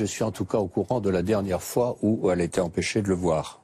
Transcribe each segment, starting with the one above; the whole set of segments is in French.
je suis en tout cas au courant de la dernière fois où elle était empêchée de le voir.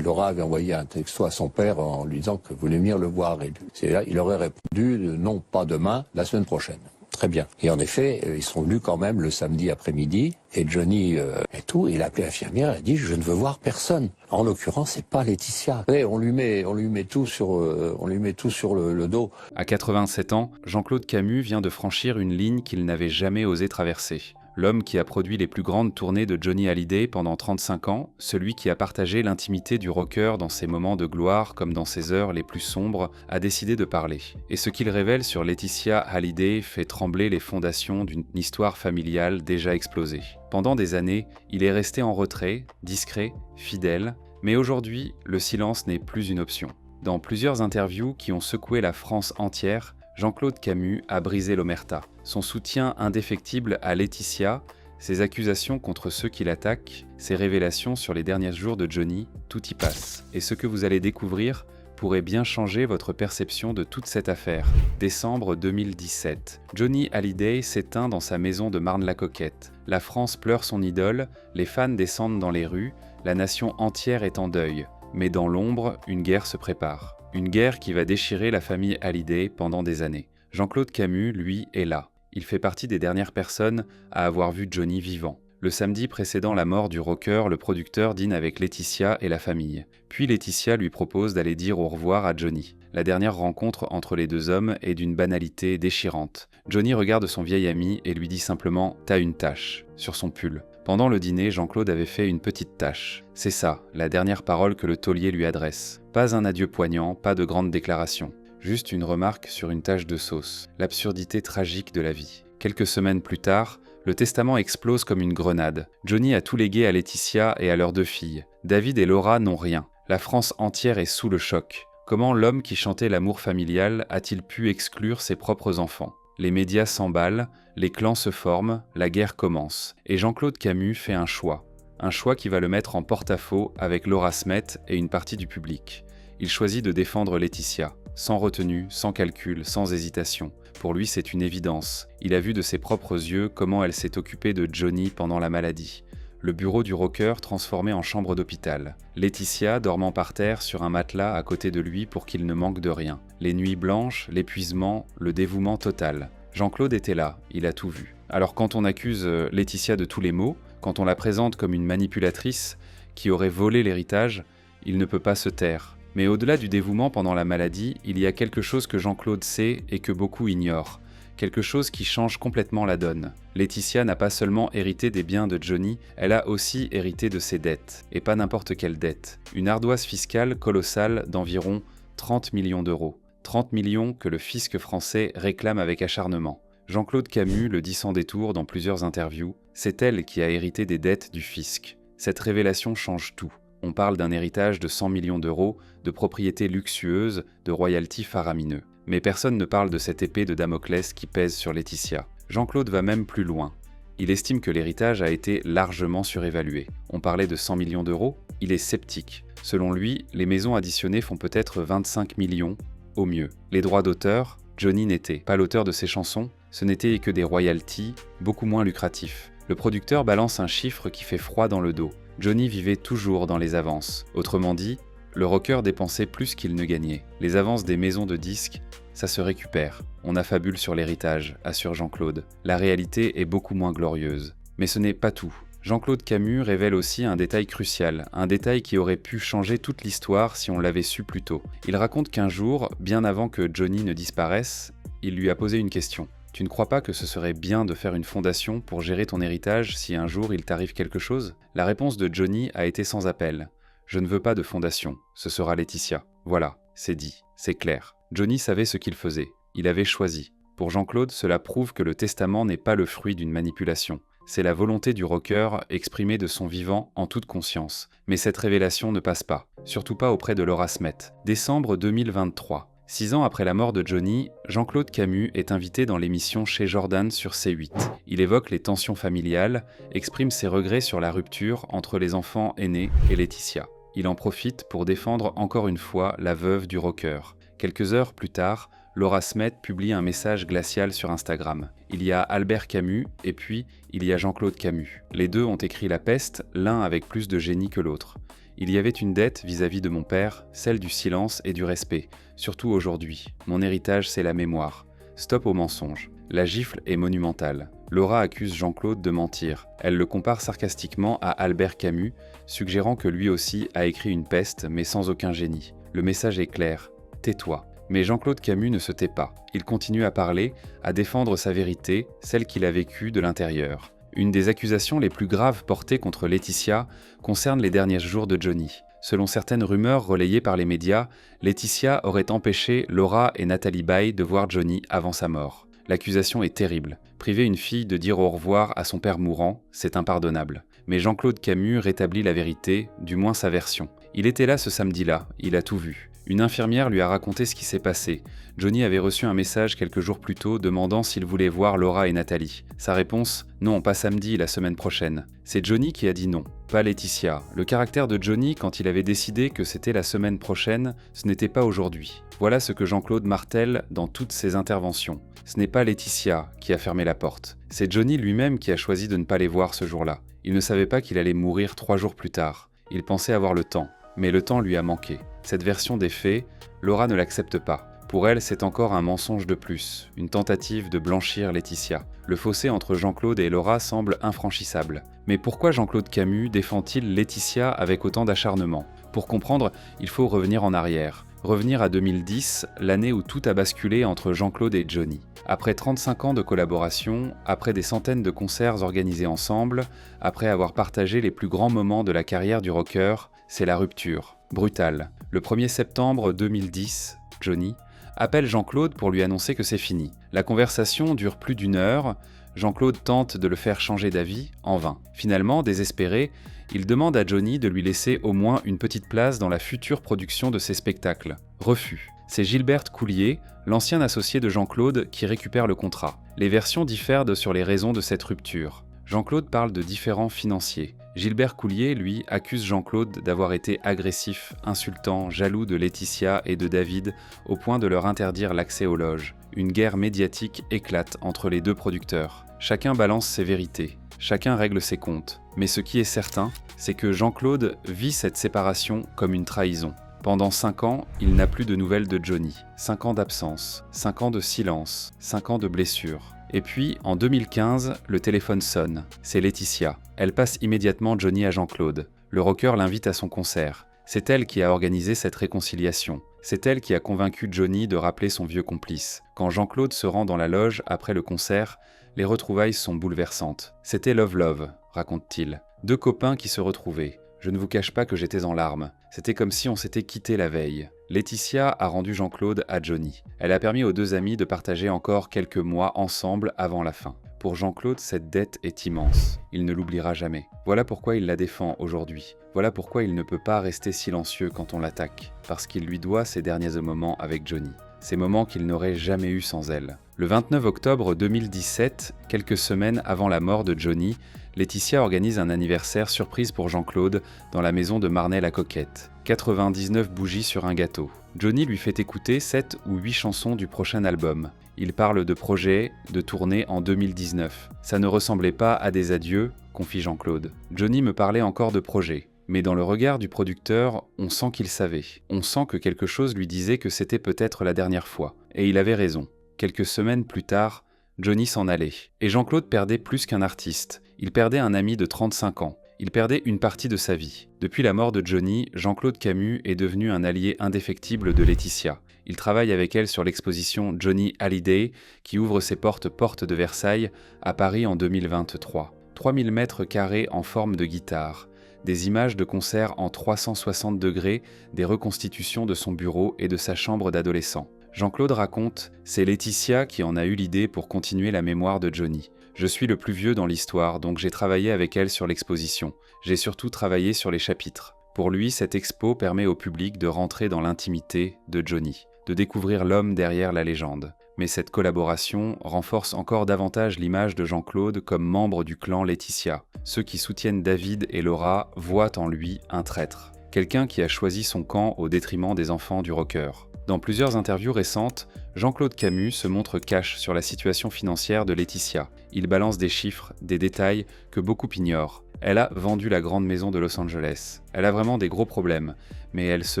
Laura avait envoyé un texto à son père en lui disant que voulait venir le voir. Et c'est là, il aurait répondu non, pas demain, la semaine prochaine. Très bien. Et en effet, ils sont venus quand même le samedi après-midi, et Johnny et tout, il a appelé l'infirmière, il a dit je ne veux voir personne. En l'occurrence, c'est pas Laetitia. Et on lui met tout sur le dos. À 87 ans, Jean-Claude Camus vient de franchir une ligne qu'il n'avait jamais osé traverser. L'homme qui a produit les plus grandes tournées de Johnny Hallyday pendant 35 ans, celui qui a partagé l'intimité du rocker dans ses moments de gloire comme dans ses heures les plus sombres, a décidé de parler. Et ce qu'il révèle sur Laetitia Hallyday fait trembler les fondations d'une histoire familiale déjà explosée. Pendant des années, il est resté en retrait, discret, fidèle, mais aujourd'hui, le silence n'est plus une option. Dans plusieurs interviews qui ont secoué la France entière, Jean-Claude Camus a brisé l'omerta. Son soutien indéfectible à Laetitia, ses accusations contre ceux qui l'attaquent, ses révélations sur les derniers jours de Johnny, tout y passe. Et ce que vous allez découvrir pourrait bien changer votre perception de toute cette affaire. Décembre 2017. Johnny Hallyday s'éteint dans sa maison de Marne-la-Coquette. La France pleure son idole, les fans descendent dans les rues, la nation entière est en deuil. Mais dans l'ombre, une guerre se prépare. Une guerre qui va déchirer la famille Hallyday pendant des années. Jean-Claude Camus, lui, est là. Il fait partie des dernières personnes à avoir vu Johnny vivant. Le samedi précédant la mort du rocker, le producteur dîne avec Laetitia et la famille. Puis Laetitia lui propose d'aller dire au revoir à Johnny. La dernière rencontre entre les deux hommes est d'une banalité déchirante. Johnny regarde son vieil ami et lui dit simplement « T'as une tache » sur son pull. Pendant le dîner, Jean-Claude avait fait une petite tache. C'est ça, la dernière parole que le taulier lui adresse. Pas un adieu poignant, pas de grande déclaration. Juste une remarque sur une tache de sauce. L'absurdité tragique de la vie. Quelques semaines plus tard, le testament explose comme une grenade. Johnny a tout légué à Laetitia et à leurs 2 filles. David et Laura n'ont rien. La France entière est sous le choc. Comment l'homme qui chantait l'amour familial a-t-il pu exclure ses propres enfants ? Les médias s'emballent, les clans se forment, la guerre commence. Et Jean-Claude Camus fait un choix. Un choix qui va le mettre en porte-à-faux avec Laura Smet et une partie du public. Il choisit de défendre Laetitia, sans retenue, sans calcul, sans hésitation. Pour lui, c'est une évidence. Il a vu de ses propres yeux comment elle s'est occupée de Johnny pendant la maladie. Le bureau du rocker transformé en chambre d'hôpital. Laetitia dormant par terre sur un matelas à côté de lui pour qu'il ne manque de rien. Les nuits blanches, l'épuisement, le dévouement total. Jean-Claude était là, il a tout vu. Alors quand on accuse Laetitia de tous les maux, quand on la présente comme une manipulatrice qui aurait volé l'héritage, il ne peut pas se taire. Mais au-delà du dévouement pendant la maladie, il y a quelque chose que Jean-Claude sait et que beaucoup ignorent. Quelque chose qui change complètement la donne. Laetitia n'a pas seulement hérité des biens de Johnny, elle a aussi hérité de ses dettes. Et pas n'importe quelle dette. Une ardoise fiscale colossale d'environ 30 millions d'euros. 30 millions que le fisc français réclame avec acharnement. Jean-Claude Camus le dit sans détour dans plusieurs interviews, c'est elle qui a hérité des dettes du fisc. Cette révélation change tout. On parle d'un héritage de 100 millions d'euros, de propriétés luxueuses, de royalties faramineux. Mais personne ne parle de cette épée de Damoclès qui pèse sur Laetitia. Jean-Claude va même plus loin. Il estime que l'héritage a été largement surévalué. On parlait de 100 millions d'euros, il est sceptique. Selon lui, les maisons additionnées font peut-être 25 millions, au mieux. Les droits d'auteur, Johnny n'était pas l'auteur de ses chansons, ce n'était que des royalties, beaucoup moins lucratifs. Le producteur balance un chiffre qui fait froid dans le dos. Johnny vivait toujours dans les avances. Autrement dit, le rocker dépensait plus qu'il ne gagnait. Les avances des maisons de disques, ça se récupère. On affabule sur l'héritage, assure Jean-Claude. La réalité est beaucoup moins glorieuse. Mais ce n'est pas tout. Jean-Claude Camus révèle aussi un détail crucial, un détail qui aurait pu changer toute l'histoire si on l'avait su plus tôt. Il raconte qu'un jour, bien avant que Johnny ne disparaisse, il lui a posé une question. Tu ne crois pas que ce serait bien de faire une fondation pour gérer ton héritage si un jour il t'arrive quelque chose ? La réponse de Johnny a été sans appel. Je ne veux pas de fondation, ce sera Laetitia. Voilà, c'est dit, c'est clair. Johnny savait ce qu'il faisait, il avait choisi. Pour Jean-Claude, cela prouve que le testament n'est pas le fruit d'une manipulation. C'est la volonté du rocker exprimée de son vivant en toute conscience. Mais cette révélation ne passe pas, surtout pas auprès de Laura Smet. Décembre 2023. 6 ans après la mort de Johnny, Jean-Claude Camus est invité dans l'émission Chez Jordan sur C8. Il évoque les tensions familiales, exprime ses regrets sur la rupture entre les enfants aînés et Laetitia. Il en profite pour défendre encore une fois la veuve du rocker. Quelques heures plus tard, Laura Smet publie un message glacial sur Instagram. il y a Albert Camus et puis il y a Jean-Claude Camus. Les deux ont écrit La Peste, l'un avec plus de génie que l'autre. Il y avait une dette vis-à-vis de mon père, celle du silence et du respect, surtout aujourd'hui. Mon héritage, c'est la mémoire. Stop au mensonge. La gifle est monumentale. Laura accuse Jean-Claude de mentir. Elle le compare sarcastiquement à Albert Camus, suggérant que lui aussi a écrit une peste, mais sans aucun génie. Le message est clair. Tais-toi. Mais Jean-Claude Camus ne se tait pas. Il continue à parler, à défendre sa vérité, celle qu'il a vécue de l'intérieur. Une des accusations les plus graves portées contre Laetitia concerne les derniers jours de Johnny. Selon certaines rumeurs relayées par les médias, Laetitia aurait empêché Laura et Nathalie Baye de voir Johnny avant sa mort. L'accusation est terrible. Priver une fille de dire au revoir à son père mourant, c'est impardonnable. Mais Jean-Claude Camus rétablit la vérité, du moins sa version. Il était là ce samedi-là, il a tout vu. Une infirmière lui a raconté ce qui s'est passé. Johnny avait reçu un message quelques jours plus tôt demandant s'il voulait voir Laura et Nathalie. Sa réponse : non, pas samedi, la semaine prochaine. C'est Johnny qui a dit non, pas Laetitia. Le caractère de Johnny, quand il avait décidé que c'était la semaine prochaine, ce n'était pas aujourd'hui. Voilà ce que Jean-Claude martèle dans toutes ses interventions. Ce n'est pas Laetitia qui a fermé la porte. C'est Johnny lui-même qui a choisi de ne pas les voir ce jour-là. Il ne savait pas qu'il allait mourir 3 jours plus tard. Il pensait avoir le temps. Mais le temps lui a manqué. Cette version des faits, Laura ne l'accepte pas. Pour elle, c'est encore un mensonge de plus, une tentative de blanchir Laetitia. Le fossé entre Jean-Claude et Laura semble infranchissable. Mais pourquoi Jean-Claude Camus défend-il Laetitia avec autant d'acharnement ? Pour comprendre, il faut revenir en arrière. Revenir à 2010, l'année où tout a basculé entre Jean-Claude et Johnny. Après 35 ans de collaboration, après des centaines de concerts organisés ensemble, après avoir partagé les plus grands moments de la carrière du rocker, c'est la rupture, brutale. Le 1er septembre 2010, Johnny appelle Jean-Claude pour lui annoncer que c'est fini. La conversation dure plus d'1 heure, Jean-Claude tente de le faire changer d'avis, en vain. Finalement, désespéré, il demande à Johnny de lui laisser au moins une petite place dans la future production de ses spectacles. Refus. C'est Gilberte Coulier, l'ancien associé de Jean-Claude, qui récupère le contrat. Les versions diffèrent sur les raisons de cette rupture. Jean-Claude parle de différends financiers. Gilbert Coulier, lui, accuse Jean-Claude d'avoir été agressif, insultant, jaloux de Laetitia et de David, au point de leur interdire l'accès aux loges. Une guerre médiatique éclate entre les deux producteurs. Chacun balance ses vérités, chacun règle ses comptes. Mais ce qui est certain, c'est que Jean-Claude vit cette séparation comme une trahison. Pendant 5 ans, il n'a plus de nouvelles de Johnny. 5 ans d'absence, 5 ans de silence, 5 ans de blessures. Et puis, en 2015, le téléphone sonne. C'est Laetitia. Elle passe immédiatement Johnny à Jean-Claude. Le rocker l'invite à son concert. C'est elle qui a organisé cette réconciliation. C'est elle qui a convaincu Johnny de rappeler son vieux complice. Quand Jean-Claude se rend dans la loge après le concert, les retrouvailles sont bouleversantes. C'était Love, raconte-t-il. 2 copains qui se retrouvaient. Je ne vous cache pas que j'étais en larmes. C'était comme si on s'était quitté la veille. Laetitia a rendu Jean-Claude à Johnny. Elle a permis aux 2 amis de partager encore quelques mois ensemble avant la fin. Pour Jean-Claude, cette dette est immense. Il ne l'oubliera jamais. Voilà pourquoi il la défend aujourd'hui. Voilà pourquoi il ne peut pas rester silencieux quand on l'attaque. Parce qu'il lui doit ses derniers moments avec Johnny. Ces moments qu'il n'aurait jamais eus sans elle. Le 29 octobre 2017, quelques semaines avant la mort de Johnny, Laetitia organise un anniversaire surprise pour Jean-Claude dans la maison de Marnay-la-Coquette. 99 bougies sur un gâteau. Johnny lui fait écouter 7 ou 8 chansons du prochain album. Il parle de projets, de tournées en 2019. Ça ne ressemblait pas à des adieux, confie Jean-Claude. Johnny me parlait encore de projets. Mais dans le regard du producteur, on sent qu'il savait. On sent que quelque chose lui disait que c'était peut-être la dernière fois. Et il avait raison. Quelques semaines plus tard, Johnny s'en allait. Et Jean-Claude perdait plus qu'un artiste. Il perdait un ami de 35 ans. Il perdait une partie de sa vie. Depuis la mort de Johnny, Jean-Claude Camus est devenu un allié indéfectible de Laetitia. Il travaille avec elle sur l'exposition Johnny Hallyday, qui ouvre ses portes de Versailles à Paris en 2023. 3000 mètres carrés en forme de guitare. Des images de concerts en 360 degrés, des reconstitutions de son bureau et de sa chambre d'adolescent. Jean-Claude raconte « C'est Laetitia qui en a eu l'idée pour continuer la mémoire de Johnny. Je suis le plus vieux dans l'histoire, donc j'ai travaillé avec elle sur l'exposition. J'ai surtout travaillé sur les chapitres. Pour lui, cette expo permet au public de rentrer dans l'intimité de Johnny, de découvrir l'homme derrière la légende. Mais cette collaboration renforce encore davantage l'image de Jean-Claude comme membre du clan Laetitia. Ceux qui soutiennent David et Laura voient en lui un traître. Quelqu'un qui a choisi son camp au détriment des enfants du rocker. Dans plusieurs interviews récentes, Jean-Claude Camus se montre cash sur la situation financière de Laetitia. Il balance des chiffres, des détails que beaucoup ignorent. Elle a vendu la grande maison de Los Angeles. Elle a vraiment des gros problèmes, mais elle se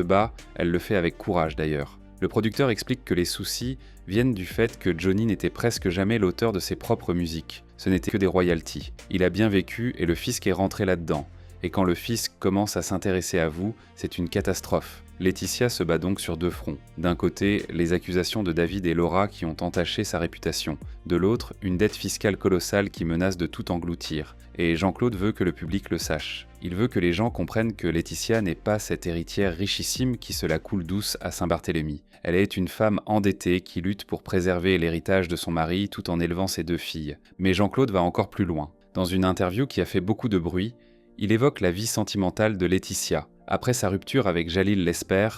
bat, elle le fait avec courage d'ailleurs. Le producteur explique que les soucis viennent du fait que Johnny n'était presque jamais l'auteur de ses propres musiques. Ce n'était que des royalties. Il a bien vécu et le fisc est rentré là-dedans. Et quand le fisc commence à s'intéresser à vous, c'est une catastrophe. Laetitia se bat donc sur deux fronts. D'un côté, les accusations de David et Laura qui ont entaché sa réputation. De l'autre, une dette fiscale colossale qui menace de tout engloutir. Et Jean-Claude veut que le public le sache. Il veut que les gens comprennent que Laetitia n'est pas cette héritière richissime qui se la coule douce à Saint-Barthélemy. Elle est une femme endettée qui lutte pour préserver l'héritage de son mari tout en élevant ses deux filles. Mais Jean-Claude va encore plus loin. Dans une interview qui a fait beaucoup de bruit, il évoque la vie sentimentale de Laetitia. Après sa rupture avec Jalil Lesper,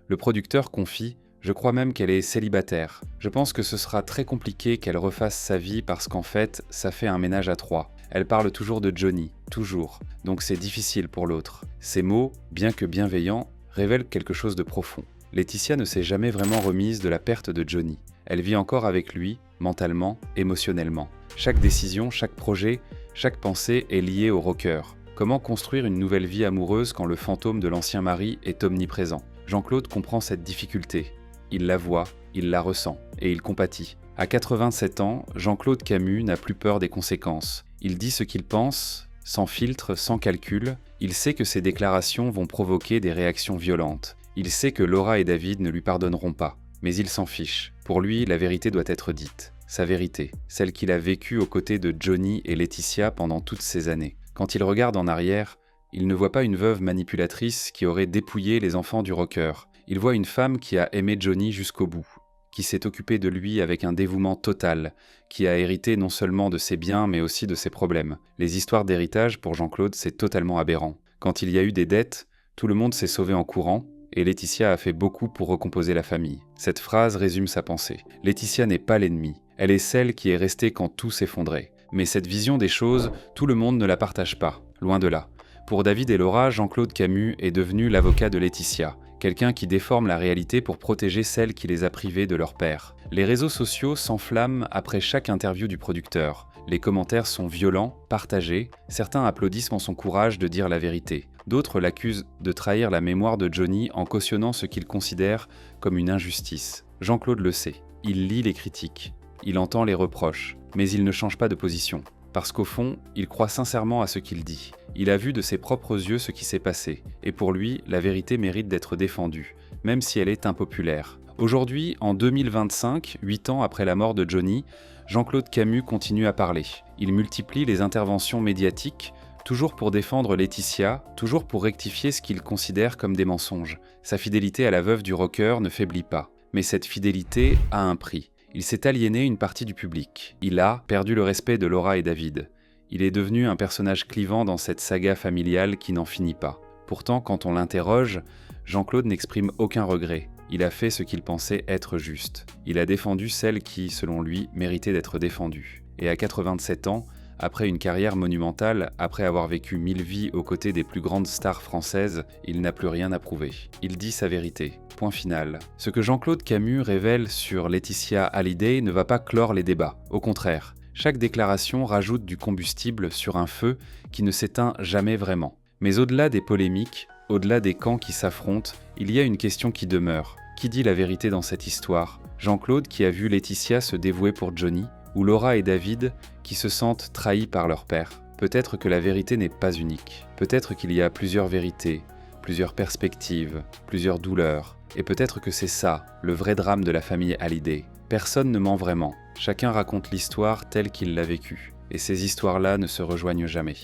le producteur confie « Je crois même qu'elle est célibataire. Je pense que ce sera très compliqué qu'elle refasse sa vie parce qu'en fait, ça fait un ménage à trois. Elle parle toujours de Johnny, toujours. Donc c'est difficile pour l'autre. » Ces mots, bien que bienveillants, révèlent quelque chose de profond. Laetitia ne s'est jamais vraiment remise de la perte de Johnny. Elle vit encore avec lui, mentalement, émotionnellement. Chaque décision, chaque projet, chaque pensée est liée au rocker. Comment construire une nouvelle vie amoureuse quand le fantôme de l'ancien mari est omniprésent? Jean-Claude comprend cette difficulté. Il la voit, il la ressent, et il compatit. À 87 ans, Jean-Claude Camus n'a plus peur des conséquences. Il dit ce qu'il pense, sans filtre, sans calcul. Il sait que ses déclarations vont provoquer des réactions violentes. Il sait que Laura et David ne lui pardonneront pas. Mais il s'en fiche. Pour lui, la vérité doit être dite. Sa vérité, celle qu'il a vécue aux côtés de Johnny et Laetitia pendant toutes ces années. Quand il regarde en arrière, il ne voit pas une veuve manipulatrice qui aurait dépouillé les enfants du rocker. Il voit une femme qui a aimé Johnny jusqu'au bout, qui s'est occupée de lui avec un dévouement total, qui a hérité non seulement de ses biens mais aussi de ses problèmes. Les histoires d'héritage, pour Jean-Claude, c'est totalement aberrant. Quand il y a eu des dettes, tout le monde s'est sauvé en courant, et Laetitia a fait beaucoup pour recomposer la famille. Cette phrase résume sa pensée. Laetitia n'est pas l'ennemi, elle est celle qui est restée quand tout s'effondrait. Mais cette vision des choses, tout le monde ne la partage pas, loin de là. Pour David et Laura, Jean-Claude Camus est devenu l'avocat de Laetitia, quelqu'un qui déforme la réalité pour protéger celle qui les a privés de leur père. Les réseaux sociaux s'enflamment après chaque interview du producteur. Les commentaires sont violents, partagés, certains applaudissent en son courage de dire la vérité. D'autres l'accusent de trahir la mémoire de Johnny en cautionnant ce qu'ils considèrent comme une injustice. Jean-Claude le sait, il lit les critiques. Il entend les reproches, mais il ne change pas de position. Parce qu'au fond, il croit sincèrement à ce qu'il dit. Il a vu de ses propres yeux ce qui s'est passé, et pour lui, la vérité mérite d'être défendue, même si elle est impopulaire. Aujourd'hui, en 2025, 8 ans après la mort de Johnny, Jean-Claude Camus continue à parler. Il multiplie les interventions médiatiques, toujours pour défendre Laetitia, toujours pour rectifier ce qu'il considère comme des mensonges. Sa fidélité à la veuve du rocker ne faiblit pas. Mais cette fidélité a un prix. Il s'est aliéné une partie du public. Il a perdu le respect de Laura et David. Il est devenu un personnage clivant dans cette saga familiale qui n'en finit pas. Pourtant, quand on l'interroge, Jean-Claude n'exprime aucun regret. Il a fait ce qu'il pensait être juste. Il a défendu celle qui, selon lui, méritait d'être défendue. Et à 87 ans, après une carrière monumentale, après avoir vécu 1000 vies aux côtés des plus grandes stars françaises, il n'a plus rien à prouver. Il dit sa vérité. Point final. Ce que Jean-Claude Camus révèle sur Laetitia Hallyday ne va pas clore les débats. Au contraire, chaque déclaration rajoute du combustible sur un feu qui ne s'éteint jamais vraiment. Mais au-delà des polémiques, au-delà des camps qui s'affrontent, il y a une question qui demeure. Qui dit la vérité dans cette histoire? Jean-Claude qui a vu Laetitia se dévouer pour Johnny, ou Laura et David qui se sentent trahis par leur père? Peut-être que la vérité n'est pas unique. Peut-être qu'il y a plusieurs vérités, plusieurs perspectives, plusieurs douleurs. Et peut-être que c'est ça, le vrai drame de la famille Hallyday. Personne ne ment vraiment. Chacun raconte l'histoire telle qu'il l'a vécue. Et ces histoires-là ne se rejoignent jamais.